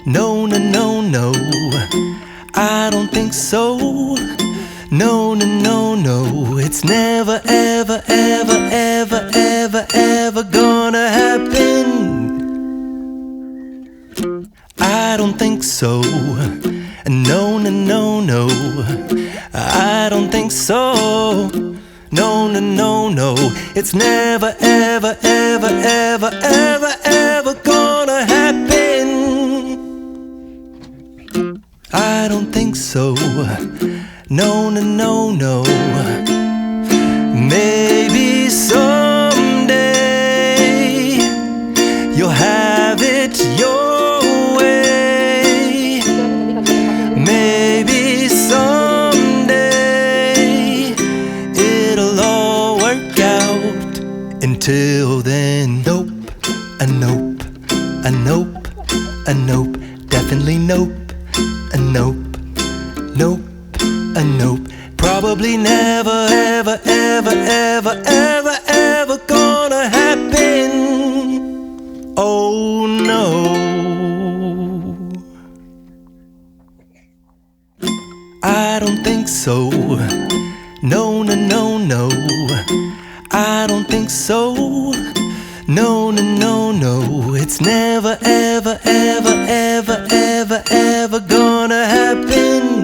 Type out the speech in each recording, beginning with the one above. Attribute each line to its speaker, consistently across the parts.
Speaker 1: No, no, no, no, I don't think so. No, no, no, no, it's never, ever, ever, ever, ever, ever gonna happen. I don't think so. No, no, no, no, I don't think so. No, no, no, no, it's never, ever, ever, ever, ever, ever gonna happen. I don't think so. No, no, no, no. Maybe someday you'll have it your way. Maybe someday it'll all work out. Until then, nope, a nope, a nope, a nope, definitely nope, a nope, nope, a nope. Probably never, ever, ever, ever, ever, ever gonna happen. Oh no, I don't think so. No, no, no, no, I don't think so. No, no, no, no, it's never, ever, ever, ever, ever, ever gonna happen.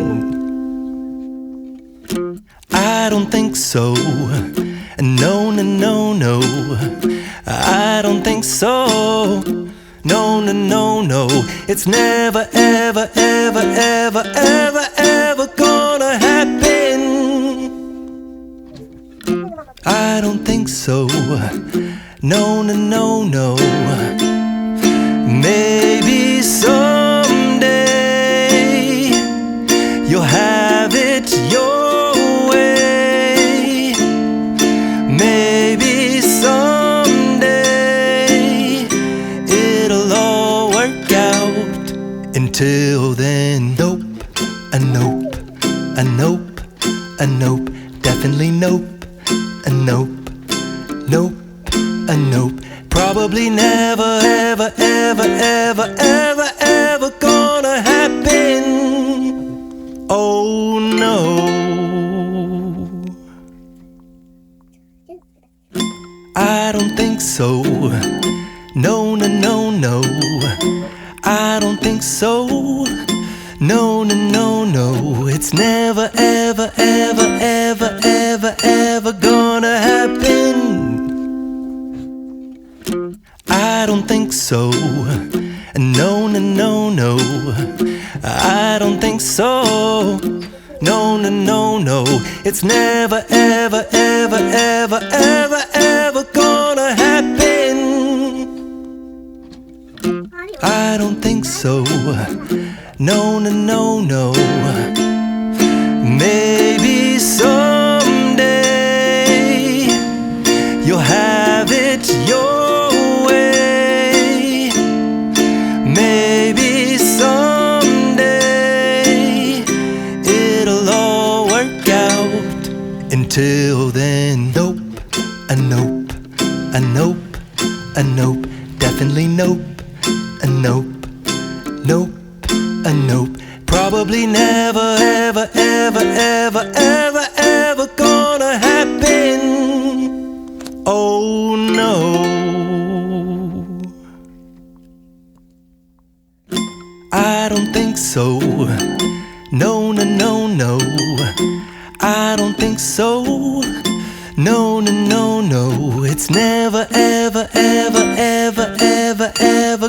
Speaker 1: I don't think so. No, no, no, no, I don't think so. No, no, no, no, it's never, ever, ever, ever, ever, ever gonna happen. I don't think so. No, no, no, no. Maybe someday you'll have it your way. Maybe someday it'll all work out. Until then, nope, a nope, a nope, a nope, definitely nope, a nope, nope, a nope. Probably never, ever, ever, ever, ever, ever gonna happen. Oh no, I don't think so. No, no, no, no, I don't think so. No, no, no, no, it's never, ever, ever, ever, ever, ever gonna happen. I don't think so. No, no, no, no, I don't think so. No, no, no, no, it's never, ever, ever, ever, ever, ever gonna happen. I don't think so. No, no, no, no. Maybe someday you'll have it your way. Maybe someday it'll all work out. Until then, nope, a nope, a nope, a nope, definitely nope, a nope, nope, a nope. Probably never, ever, ever, ever, ever, ever gonna happen. Oh no, I don't think so. No, no, no, no, I don't think so. No, no, no, no, it's never, ever, ever, ever, ever, ever